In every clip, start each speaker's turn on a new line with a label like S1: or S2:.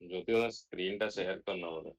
S1: জ্যোতি স্ক্রিনটা শেয়ার করনা বলে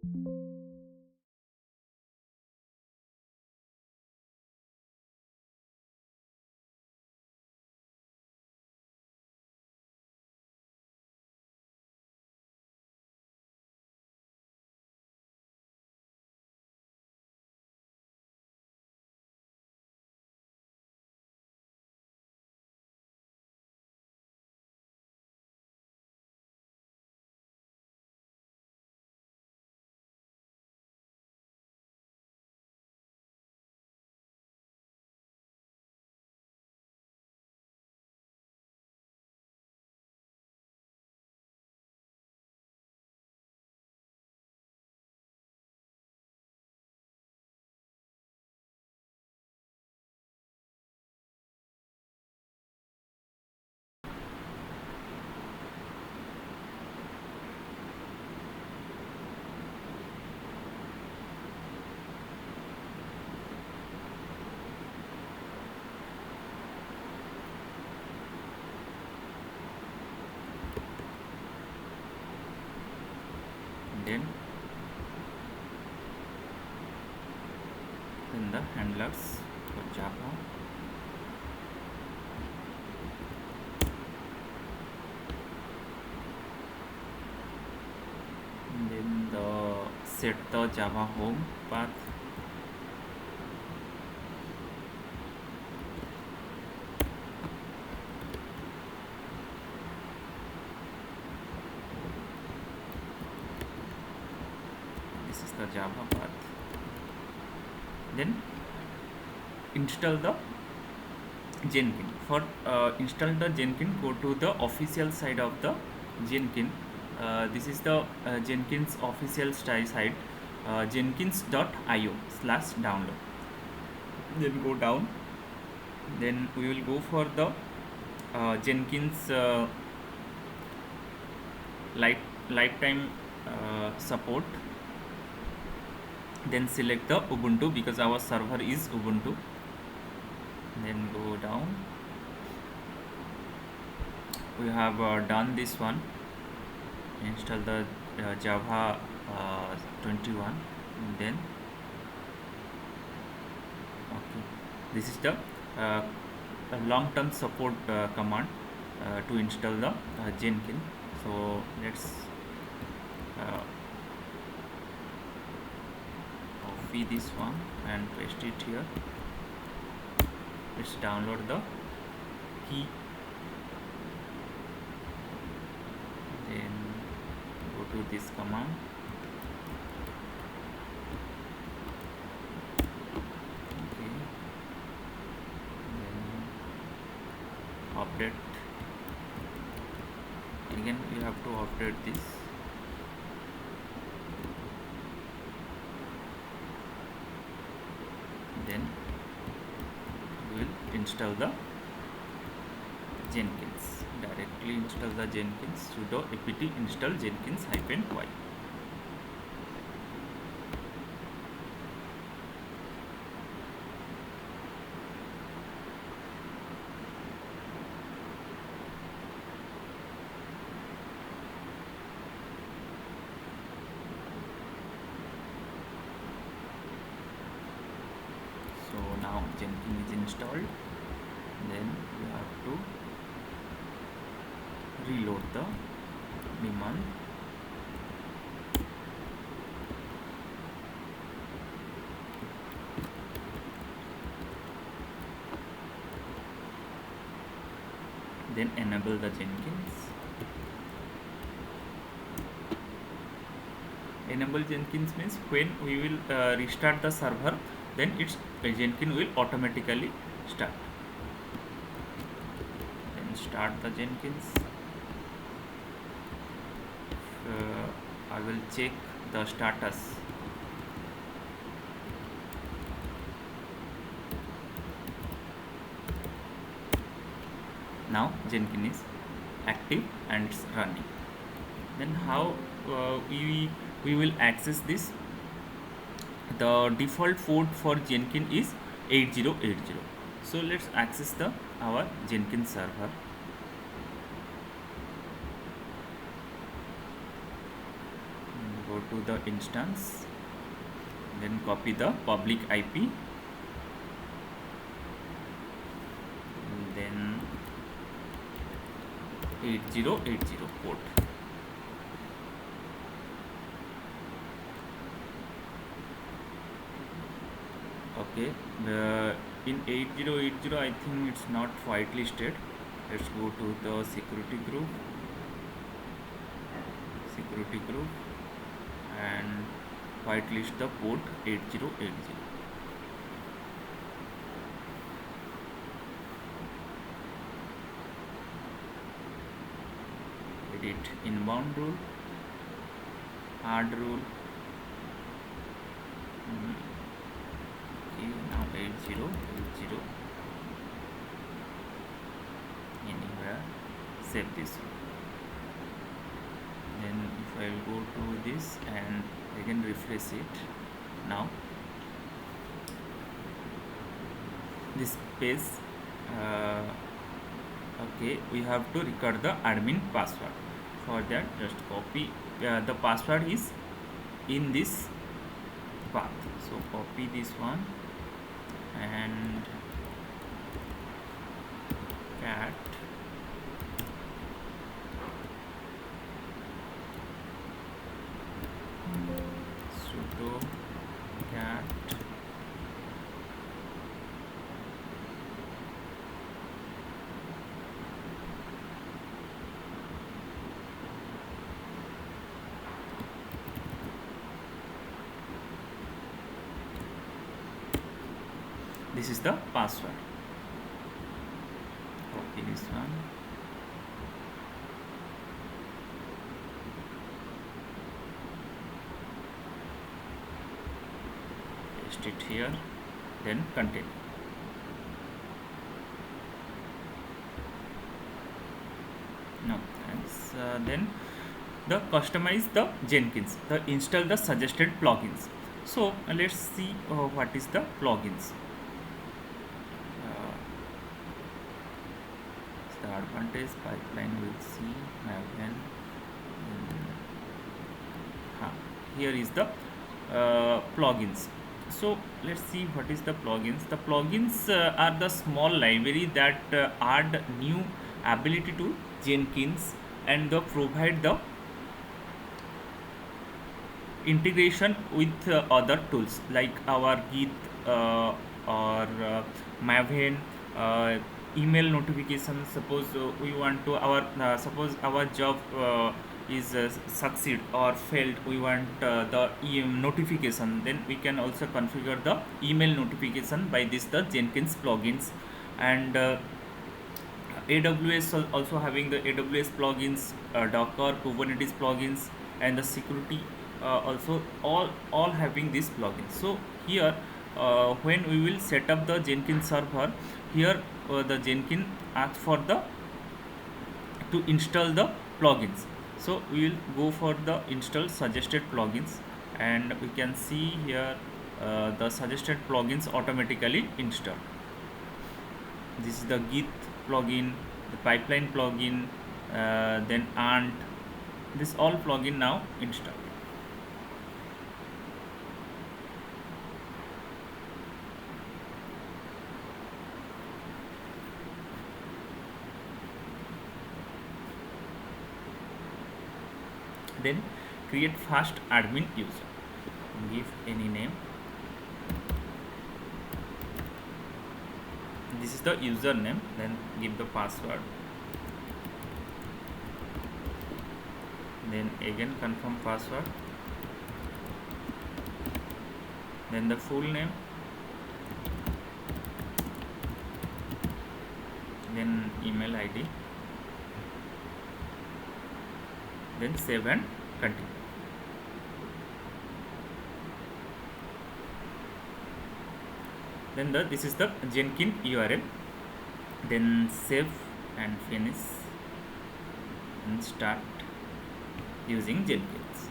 S2: Then in the handlers for Java, then the set the Java home path, this is the Java path. Then install the Jenkins. For install the Jenkins, go to the official side of the Jenkins. This is the Jenkins official site, jenkins.io/download. Then go down. Then we will go for the Jenkins lifetime support. Then select the Ubuntu because our server is Ubuntu. Then go down. We have done this one. Install the Java 21. Then okay, this is the long-term support command to install the Jenkins. So let's copy this one and paste it here. Let's download the key. Then go to this command. Okay. Then update. Again, you have to update this. Then we will install the Jenkins. Directly install the Jenkins. Sudo apt install Jenkins-y. So now Jenkins is installed. Then you have to reload the daemon. Then enable the Jenkins. Enable Jenkins means when we will restart the server, then its Jenkins will automatically start. Then start the Jenkins. I will check the status. Now Jenkins is active and it's running. Then how we will access this? The default port for Jenkins is 8080. So let's access the our Jenkins server. Go to the instance, then copy the public IP, then 8080 port. Okay, in 8080 I think it's not whitelisted. Let's go to the security group and whitelist the port 8080. Edit inbound rule, hard rule. Okay, now 8080 anywhere, save this one. Then if I will go to this and again refresh it, now this page, okay, we have to record the admin password. For that, just copy, the password is in this path, so copy this one and cat sudo cat this is the password. Copy this one, paste it here, then continue. No thanks. Then the customize the Jenkins, the install the suggested plugins. So let's see what is the plugins. The advantage pipeline we'll see, Maven. Here is the plugins. So let's see what is the plugins. The plugins are the small library that add new ability to Jenkins and provide the integration with other tools like our Git or Maven, email notification. Suppose we want to suppose our job is succeed or failed, we want the notification, then we can also configure the email notification by the Jenkins plugins. And AWS also having the AWS plugins, Docker, Kubernetes plugins, and the security also all having this plugin. So here when we will set up the Jenkins server, here the Jenkins asks for the to install the plugins. So we will go for the install suggested plugins, and we can see here the suggested plugins automatically installed. This is the Git plugin, the pipeline plugin, then Ant. This all plugin now installed. Then create fast admin user, give any name. This is the username, then give the password, then again confirm password, then the full name, then email ID, then save and continue. Then this is the Jenkins URL, then save and finish and start using Jenkins.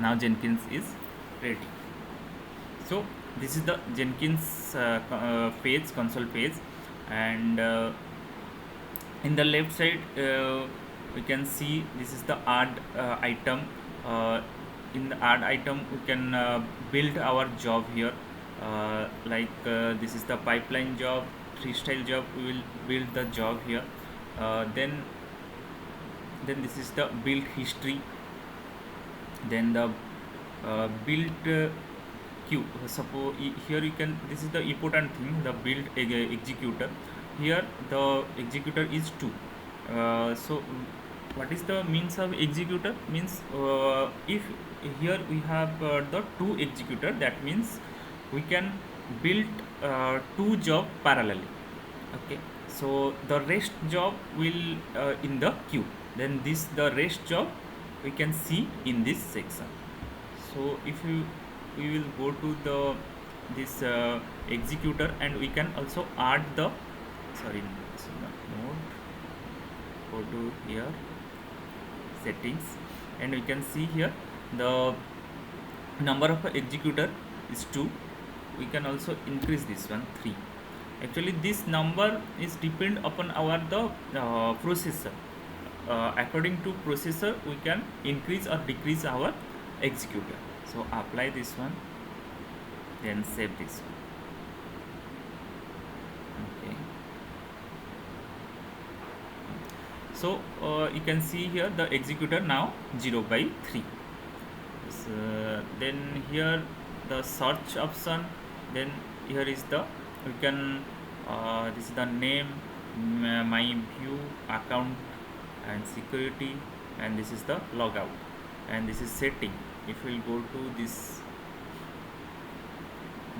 S2: Now Jenkins is ready. So this is the Jenkins page, console page, and in the left side we can see this is the add item. in the add item we can build our job here, this is the pipeline job, freestyle job. We will build the job here. Then this is the build history, then the build queue. Suppose here you can, this is the important thing, the build executor. Here the executor is 2. So what is the means of executor? Means if here we have the 2 executor, that means we can build 2 job parallelly. Okay, so the rest job will in the queue, then this the rest job we can see in this section. So if we will go to the this executor, and we can also add the, sorry, this is not node, go to here settings, and we can see here the number of executor is 2. We can also increase this one 3. Actually this number is depend upon our the processor. According to processor we can increase or decrease our executor. So apply this one, then save this one. Okay, so you can see here the executor now 0/3. Then here the search option, then here is the, we can this is the name, my view, account and security, and this is the logout, and this is setting. If we'll go to this,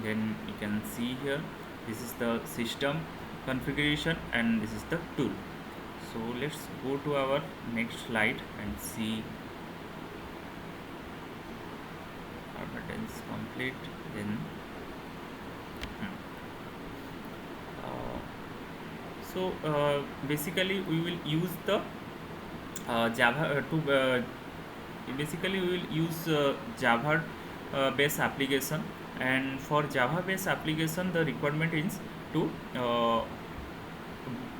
S2: then you can see here this is the system configuration, and this is the tool. So let's go to our next slide and see our button is complete. Then basically we will use the Java basically we will use Java based application, and for Java based application the requirement is to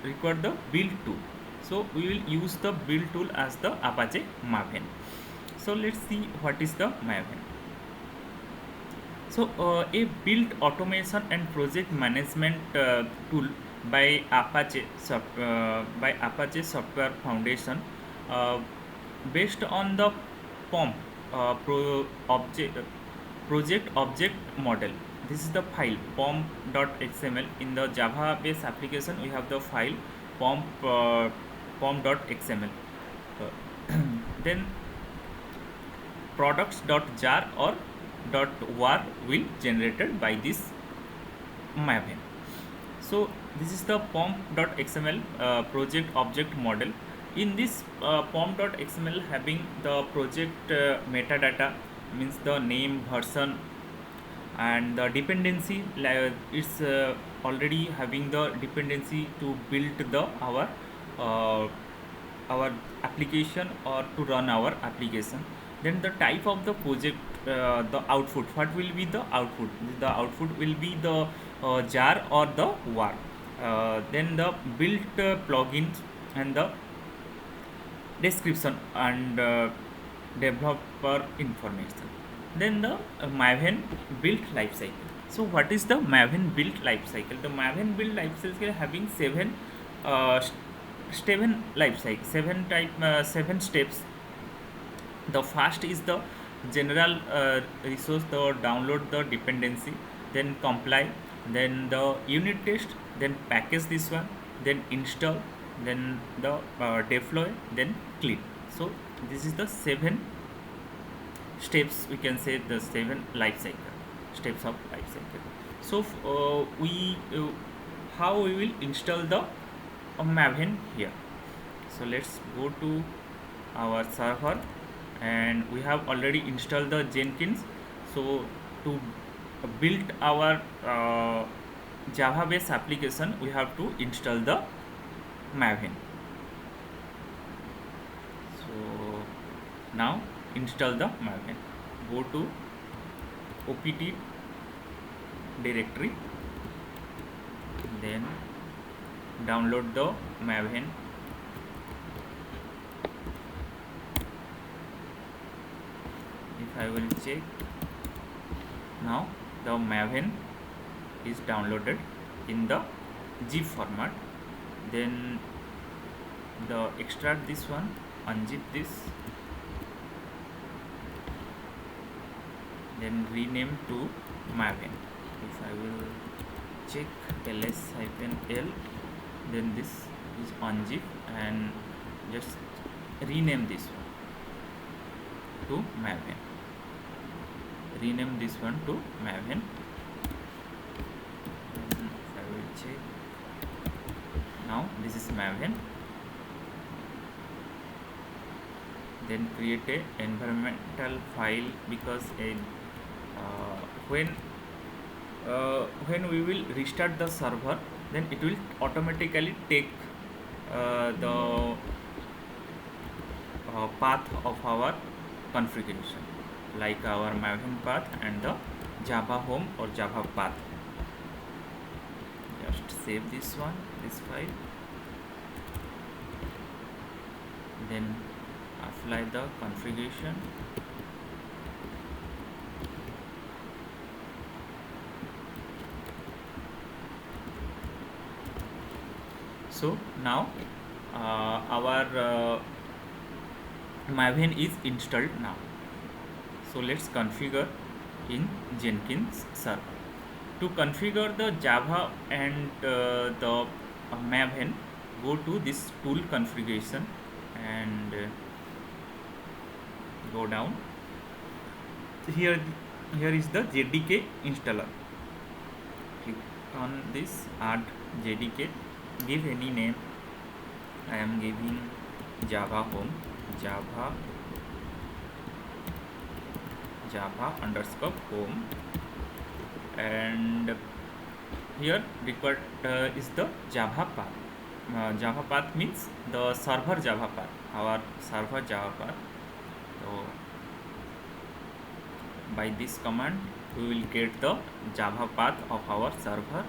S2: require the build tool. So we will use the build tool as the Apache Maven. So let's see what is the Maven. So a build automation and project management tool by Apache Software Foundation, based on the POM project object model. This is the file pom.xml. In the Java based application we have the file pom.xml. Then products.jar or .war will generated by this Maven. So this is the pom.xml project object model. In this pom.xml having the project metadata, means the name, version, and the dependency. It's already having the dependency to build the our application or to run our application. Then the type of the project, the output, what will be the output? The output will be the jar or the war. Then the build plugins and the description and developer information. Then the Maven build lifecycle. So what is the Maven build lifecycle? The Maven build lifecycle having 7 lifecycle, 7 steps. The first is the general resource, the download the dependency, then compile, then the unit test, then package this one, then install, then the deploy, then clean. So this is the 7 steps, we can say the 7 life cycle, steps of life cycle. So how we will install the Maven here. So let's go to our server, and we have already installed the Jenkins. So to build our Java based application we have to install the Maven. So now install the Maven. Go to opt directory, then download the Maven. If if I will check, now the Maven is downloaded in the zip format. Then the extract this one, unzip this, then rename to Maven. If I will check ls-l, then this is unzip, and just rename this one to Maven. Rename this one to Maven. And if I will check, now this is Maven. Then create a environmental file, because when we will restart the server, then it will automatically take the path of our configuration, like our Maven path and the Java home or Java path. Just save this one, this file, then apply the configuration. So now our Maven is installed now. So let's configure in Jenkins server. To configure the Java and the Maven, go to this tool configuration and go down. Here is the JDK installer. Click on this, add JDK, give any name. I am giving Java home, Java underscore home, and here required is the Java path. Java path means the server Java path, our server Java path. So by this command we will get the Java path of our server.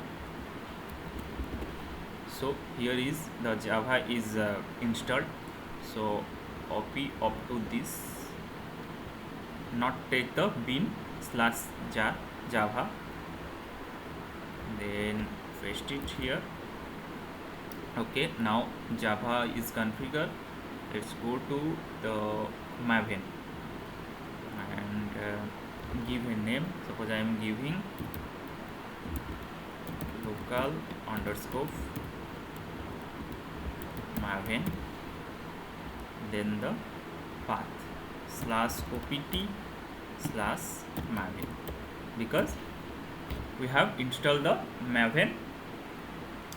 S2: So here is the Java is installed. So copy up to this, not take the bin / jar Java, then paste it here. Okay, now Java is configured. Let's go to the Maven and give a name. Suppose I am giving local underscore Maven, then the path /opt/Maven, because we have installed the Maven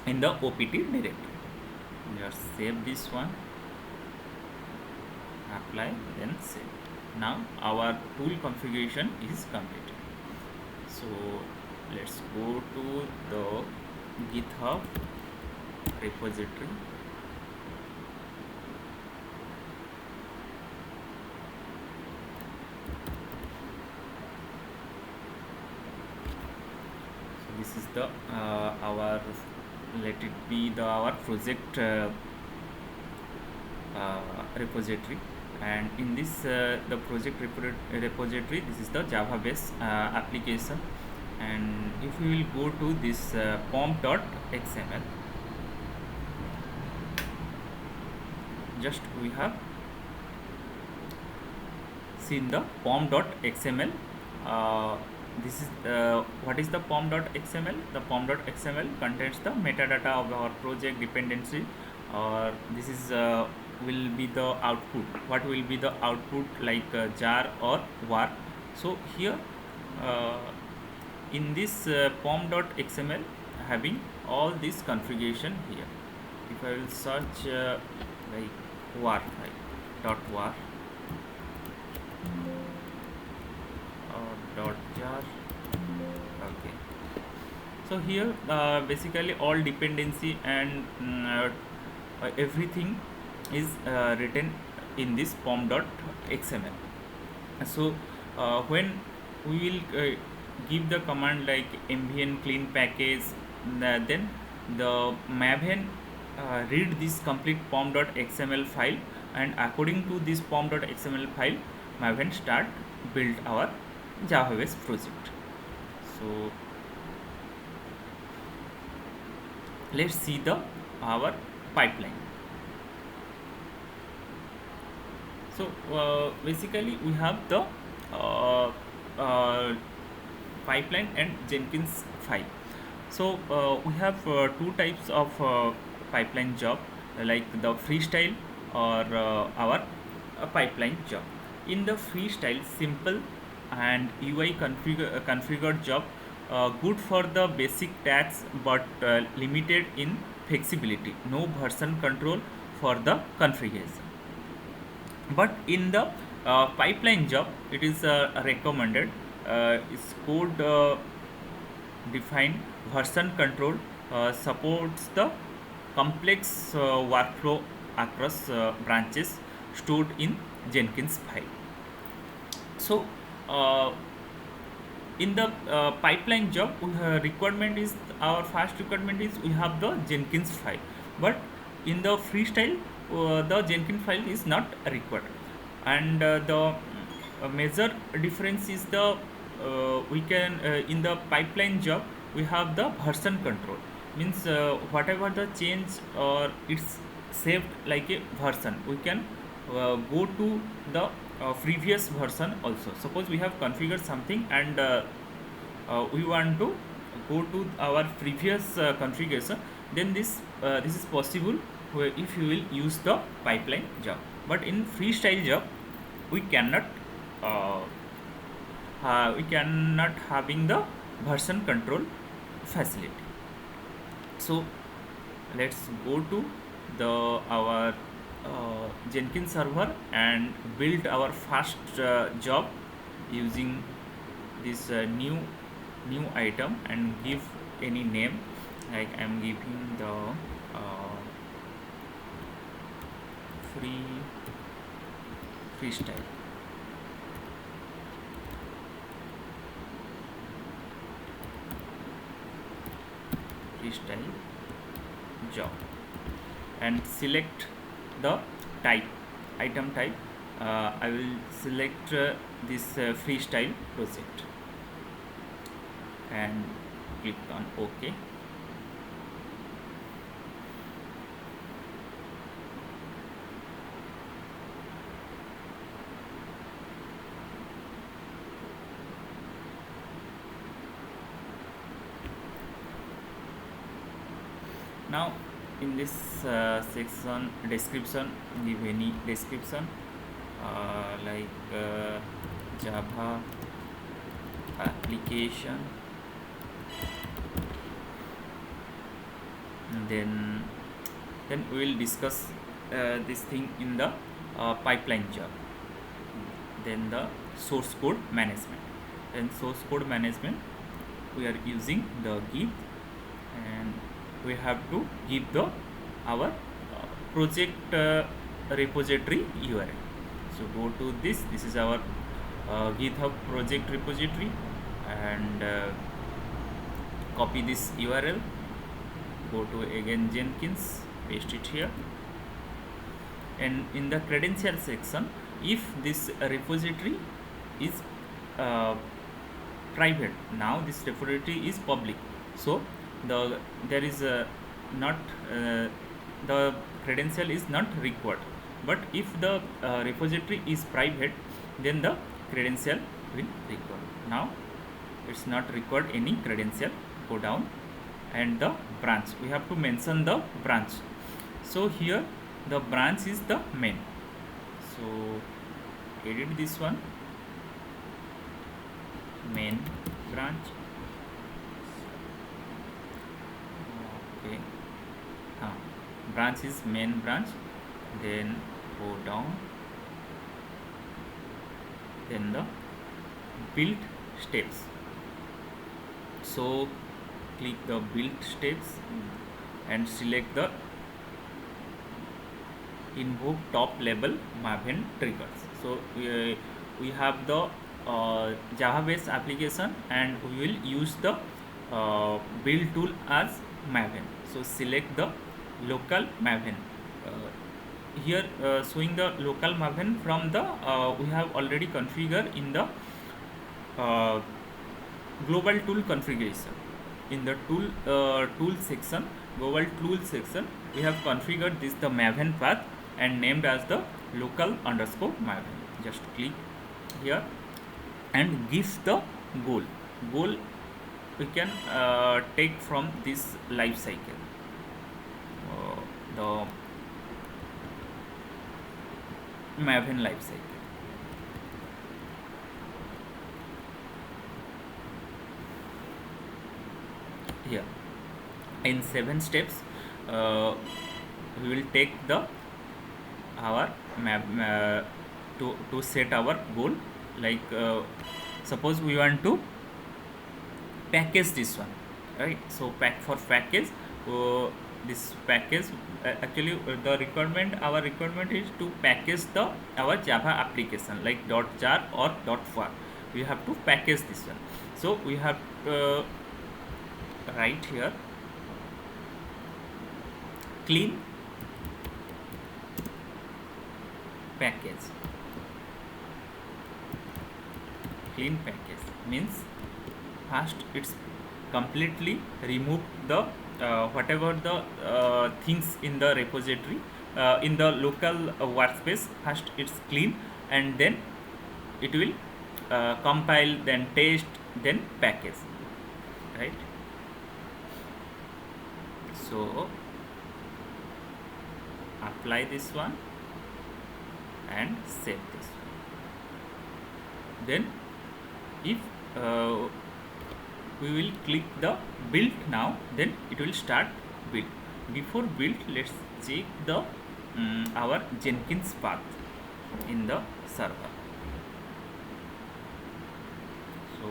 S2: in the OPT directory. Just save this one, apply, then save. Now our tool configuration is completed. So let's go to the GitHub repository. This is the our, let it be the our project repository, and in this the project repository, this is the Java based application. And if we will go to this pom.xml, just we have seen the pom.xml. This is what is the pom.xml? The pom.xml contains the metadata of our project dependency, or this is will be the output. What will be the output, like jar or var? So here in this pom.xml having all this configuration here. If I will search like var file .var or .jar. Okay, so here basically all dependency and everything is written in this pom.xml. So when we will give the command like mvn clean package, then the Maven read this complete pom.xml file, and according to this pom.xml file, Maven start build our Java based project. So let's see the our pipeline. So basically we have the uh, uh, pipeline and Jenkins file. So we have two types of pipeline job, like the freestyle or our pipeline job. In the freestyle, simple and UI configured job, good for the basic tasks but limited in flexibility. No version control for the configuration. But in the pipeline job, it is recommended. It's code defined version control, supports the complex workflow across branches stored in Jenkins file. So in the pipeline job, requirement is, our first requirement is we have the Jenkins file, but in the freestyle the Jenkins file is not required. And the major difference is the we can in the pipeline job we have the version control, means whatever the change or it's saved like a version, we can go to the previous version also. Suppose we have configured something and we want to go to our previous configuration, then this is possible if you will use the pipeline job. But in freestyle job we cannot uh, having the version control facility. So let's go to the our Jenkins server and build our first job using this new item and give any name, like I'm giving the freestyle. Freestyle job and select the type, item type. I will select this freestyle project and click on OK. Now in this section description, give any description like Java application, and then we will discuss this thing in the pipeline job. Then the source code management. Then source code management, we are using the Git, and we have to give the our project repository URL. So go to this is our GitHub project repository, and copy this URL, go to again Jenkins, paste it here, and in the credential section, if this repository is private, now this repository is public, so there is not the credential is not required. But if the repository is private, then the credential will required. Now it's not required any credential. Go down, and the branch, we have to mention the branch. So here the branch is the main, so edit this one, main branch. Okay, branch is main branch. Then go down, then the build steps. So click the build steps and select the invoke top level Maven triggers. So we have the Java based application, and we will use the build tool as Maven. So select the local Maven here showing the local Maven from the we have already configured in the uh, global tool configuration. In the tool section, global tool section, we have configured this the Maven path and named as the local underscore Maven. Just click here and give the goal. Goal we can take from this Lifecycle. The Maven Lifecycle. Here in 7 steps we will take the our map to set our goal. Like suppose we want to package this one, right? So package this package actually the requirement, our requirement is to package the our Java application like .jar or .var. We have to package this one, so we have write here clean package. Clean package means first it's completely remove the whatever the things in the repository in the local workspace. First it's clean and then it will compile, then test, then package, right? So apply this one and save this one. Then if we will click the build now, then it will start build. Before build, let's check the our Jenkins path in the server. So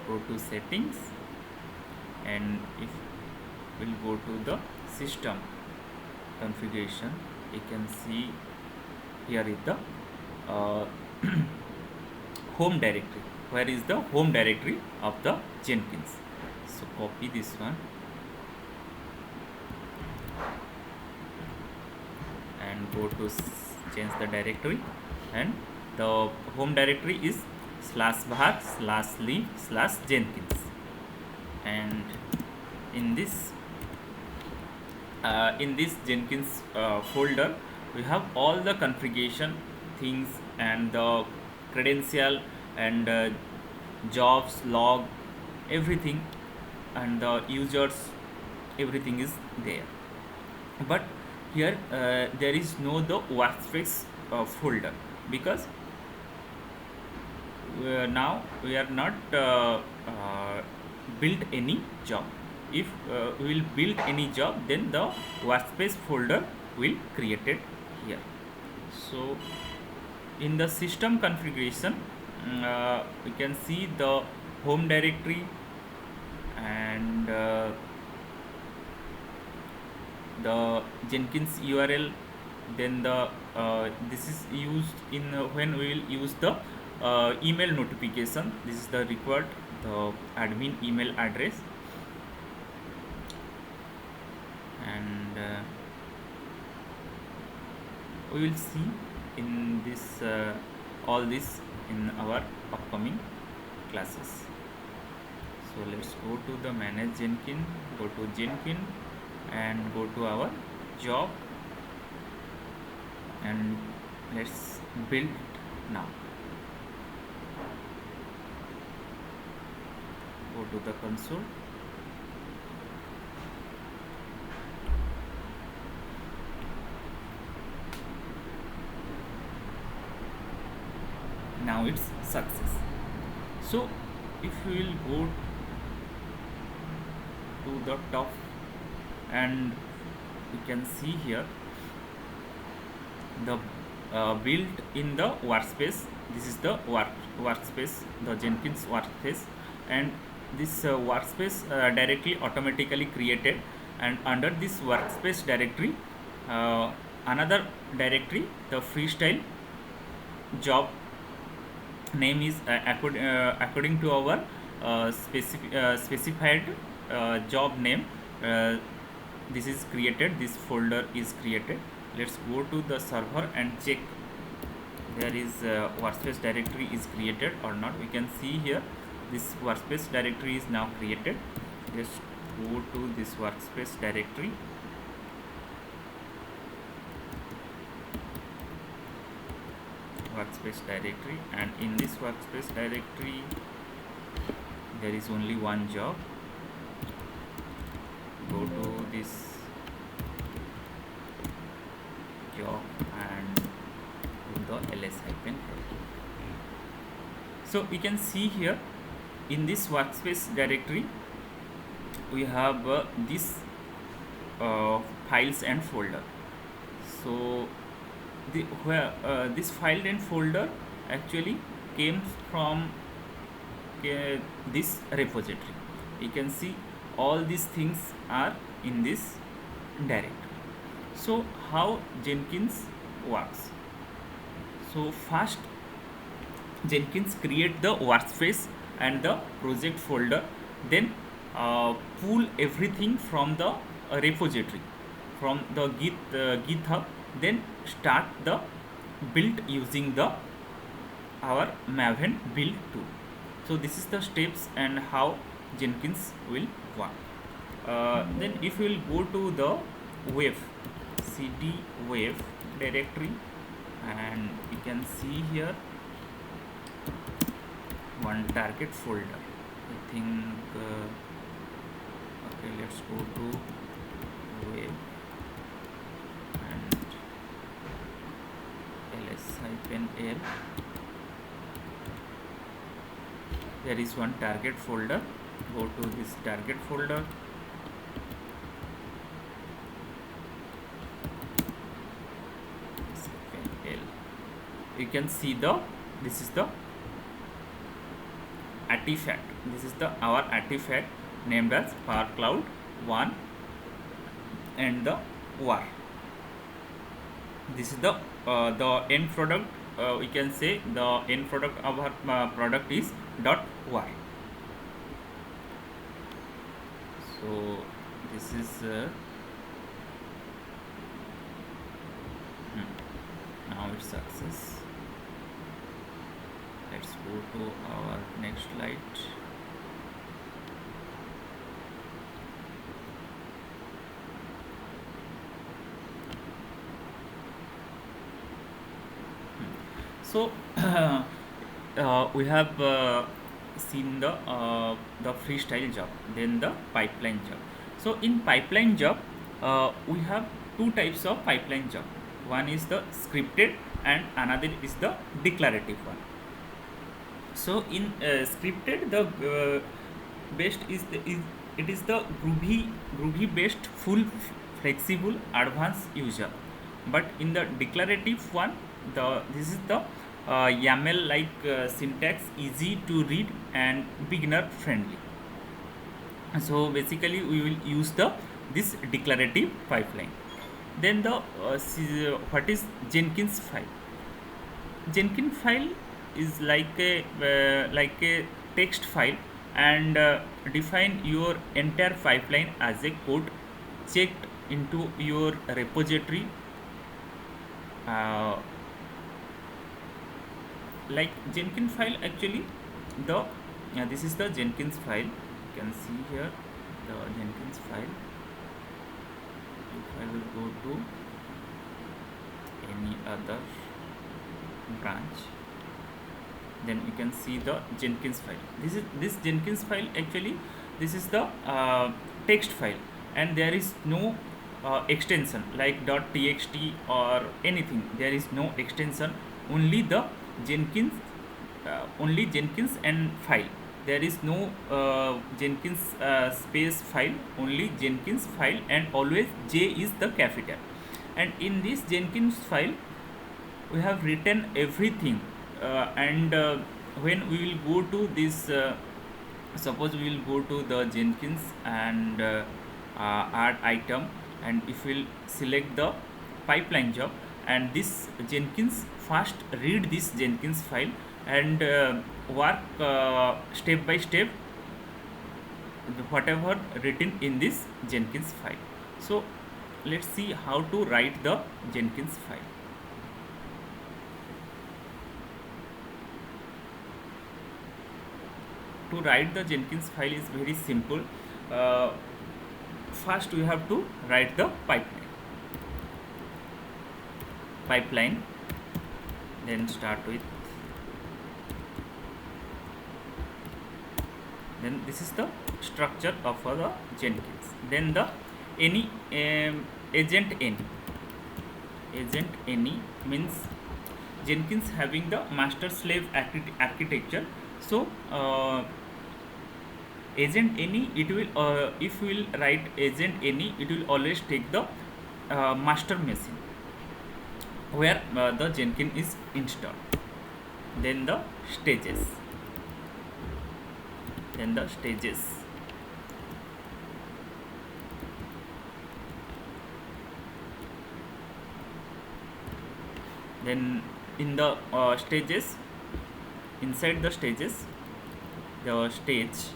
S2: go to settings, and if we'll go to the system configuration, you can see here is the home directory. Where is the home directory of the Jenkins? So copy this one and go to change the directory, and the home directory is /var/lib/Jenkins, and in this Jenkins folder we have all the configuration things and the credential and jobs log, everything, and the users, everything is there. But here there is no the workspace folder, because now we are not build any job. If we will build any job, then the workspace folder will created here. So in the system configuration we can see the home directory and the Jenkins URL. Then the this is used in when we will use the email notification. This is the required the admin email address, and we will see in this all this in our upcoming classes. So let's go to the manage Jenkins, go to Jenkins and go to our job, and let's build now. Go to the console. Now it's success. So if we will go to the top, and you can see here the build in the workspace. This is the workspace, the Jenkins workspace, and this workspace directly automatically created, and under this workspace directory another directory, the Freestyle Job name is according to our specified job name, this is created, this folder is created. Let's go to the server and check there is workspace directory is created or not. We can see here this workspace directory is now created. Just go to this workspace directory. And in this workspace directory there is only one job. Go to this job and do the ls-l. So we can see here in this workspace directory we have this files and folder. So this file and folder actually came from this repository. You can see all these things are in this directory. So how Jenkins works? So first Jenkins create the workspace and the project folder, then pull everything from the repository, from the GitHub, then start the build using the our Maven build tool. So this is the steps and how Jenkins will work. Then if you will go to the wave, cd wave directory, and you can see here one target folder. I think okay, let's go to wave and ls-l. There is one target folder. Go to this target folder. You can see this is the artifact. This is our artifact named as PowerCloud 1 and the war. This is the end product. We can say the end product of our product is .war. So this is now it's success. Let's go to our next slide. So we have seen the freestyle job, then the pipeline job. So in pipeline job we have two types of pipeline job. One is the scripted and another is the declarative one. So in scripted, the best is it is the Groovy based full flexible advanced user. But in the declarative one, this is the YAML like syntax, easy to read and beginner friendly. So basically we will use this declarative pipeline. Then what is Jenkins file? Jenkins file is like a text file, and define your entire pipeline as a code checked into your repository. Like Jenkins file, actually this is the Jenkins file. You can see here the Jenkins file. If I will go to any other branch, then you can see the Jenkins file. This Jenkins file, actually this is the text file, and there is no extension like .txt or anything. There is no extension, only the Jenkins and file. There is no Jenkins space file, only Jenkins file, and always J is the capital. And in this Jenkins file we have written everything, and when we will go to this suppose we will go to the Jenkins and add item, and if we will select the pipeline job, and this Jenkins first read this Jenkins file and work step by step whatever written in this Jenkins file. So let's see how to write the Jenkins file. To write the Jenkins file is very simple. First we have to write the pipeline, then start with, then this is the structure of the Jenkins. Then the any agent any means Jenkins having the master slave architecture. So agent any, it will if we will write agent any, it will always take the master machine where the Jenkins is installed. Then the stages, then in the stages, inside the stages, the stage,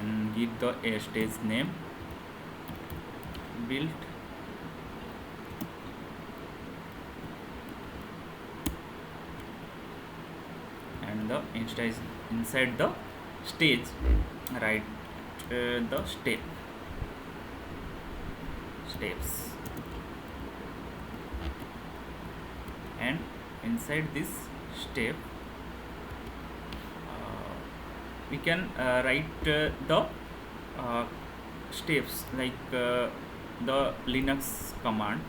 S2: and give the stage name, build, and the inside the stage write the steps, and inside this step we can write the steps like the Linux command.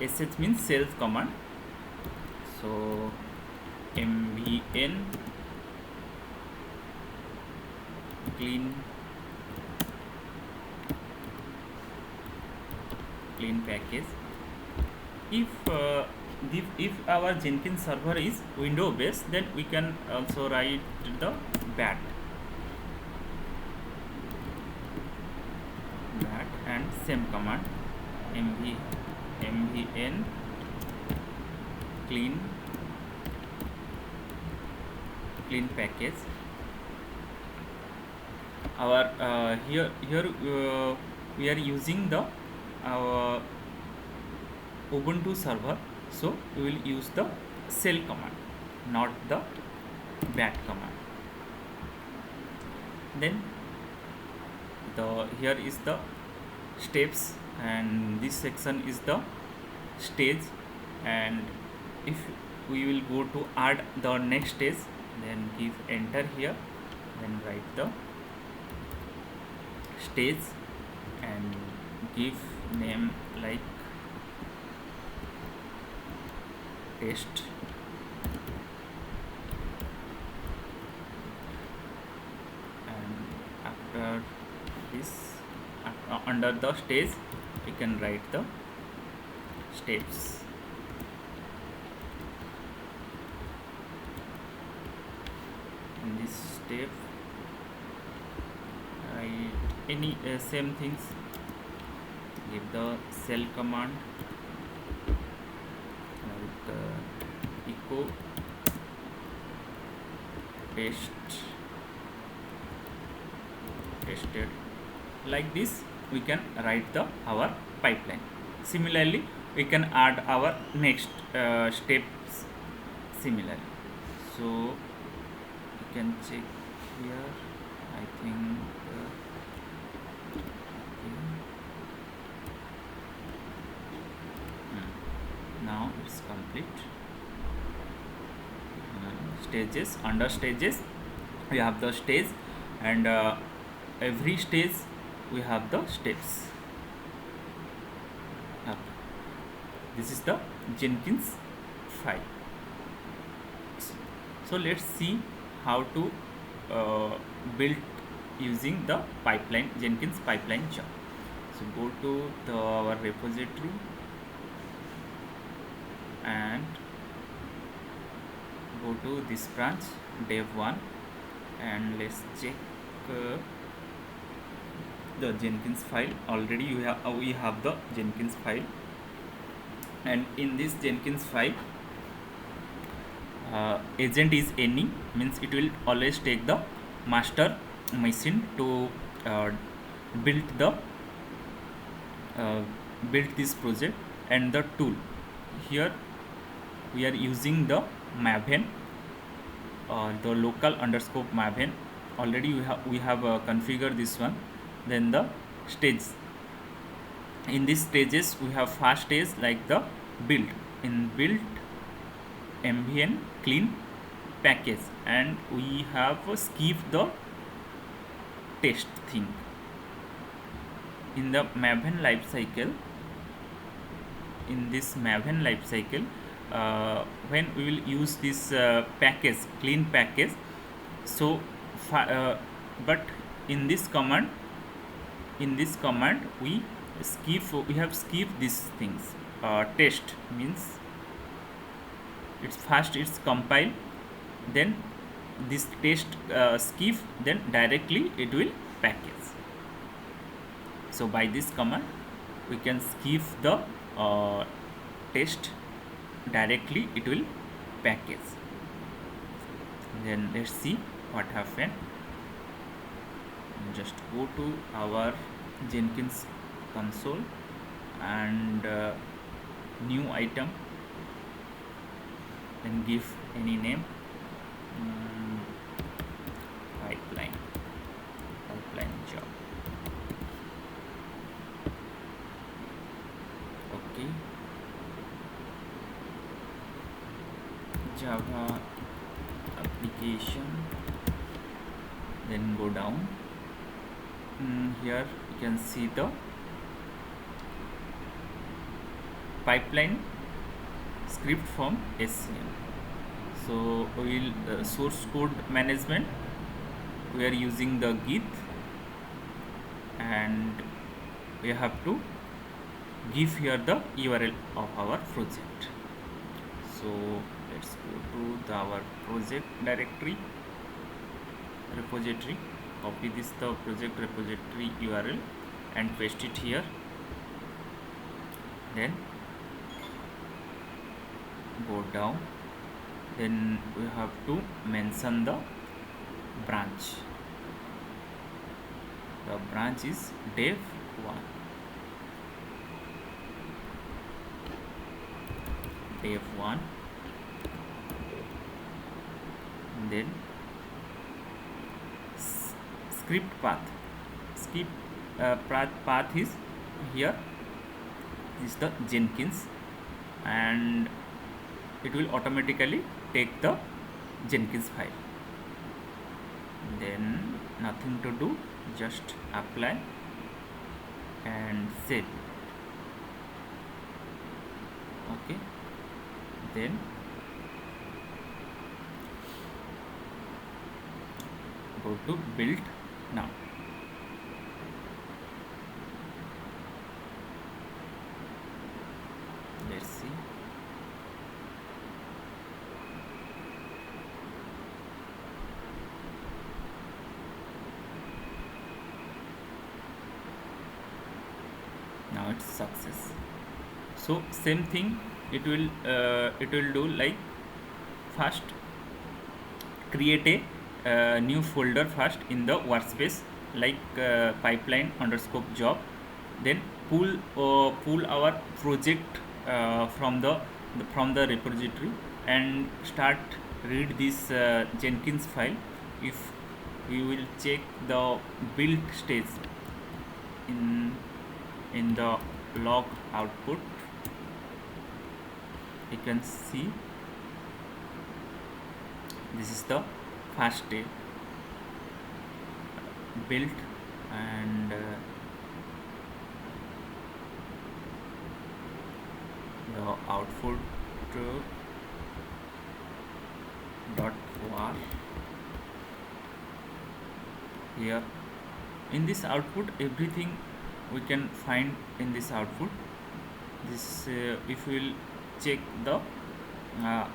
S2: sh means self command, so mvn clean package. If our Jenkins server is window based, then we can also write the bat and same command mvn clean package. Our here we are using the our Ubuntu server, so we will use the shell command, not the bat command. Then here is the steps, and this section is the stage, and if we will go to add the next stage, then give enter here, then write the stage and give name like test, and after this under the stage we can write the steps. In this step any same things, give the shell command like echo tested. Like this we can write our pipeline. Similarly we can add our next steps similarly. So you can check here, I think now it's complete. Stages, under stages we have the stage, and every stage we have the steps. This is the Jenkins file. So let's see how to build using the pipeline, Jenkins pipeline job. So go to our repository and go to this branch dev1, and let's check the Jenkins file. Already we have the Jenkins file, and in this Jenkins file agent is any, means it will always take the master machine to uh, build the build this project. And the tool, here we are using the Maven, the local underscore Maven. Already we have configured this one. Then the stage, in these stages we have first stage like the build. In build, mvn clean package, and we have skip the test thing. In the Maven lifecycle, in this Maven lifecycle, when we will use this package, clean package, so but in this command we have skipped these things. Test means it's compile, then this test skip, then directly it will package. So by this command we can skip the test, directly it will package. Then let's see what happened. Just go to our Jenkins console and new item, then give any name, pipeline job. Okay, Java application, then go down. Here you can see the pipeline script from SCM. So we will source code management, we are using the Git, and we have to give here the URL of our project. So let's go to our project directory, repository, copy this the project repository URL and paste it here. Then go down, then we have to mention the branch. The branch is dev1. Then script path. Path is here, is the Jenkins, and it will automatically take the Jenkins file. Then nothing to do, just apply and save. Okay, then go to build now. Let's see. Now it's success. So same thing it will do, like first create a new folder first in the workspace, like pipeline underscore job, then pull our project from the repository and start read this Jenkins file. If we will check the build stage in the log output, you can see this is the first day built, and the output .var. Here in this output everything we can find in this output. This if we will check the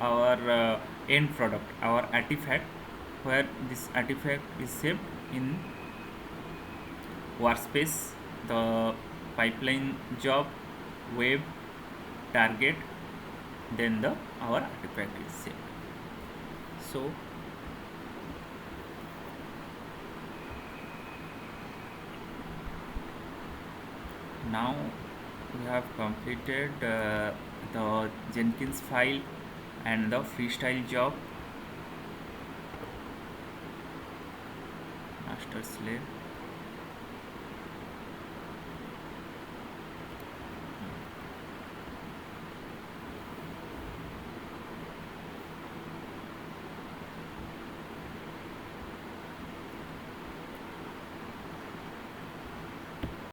S2: our end product, our artifact, where this artifact is saved in workspace, the pipeline job, web, target, then our artifact is saved. So now we have completed the Jenkins file and the freestyle job master slave.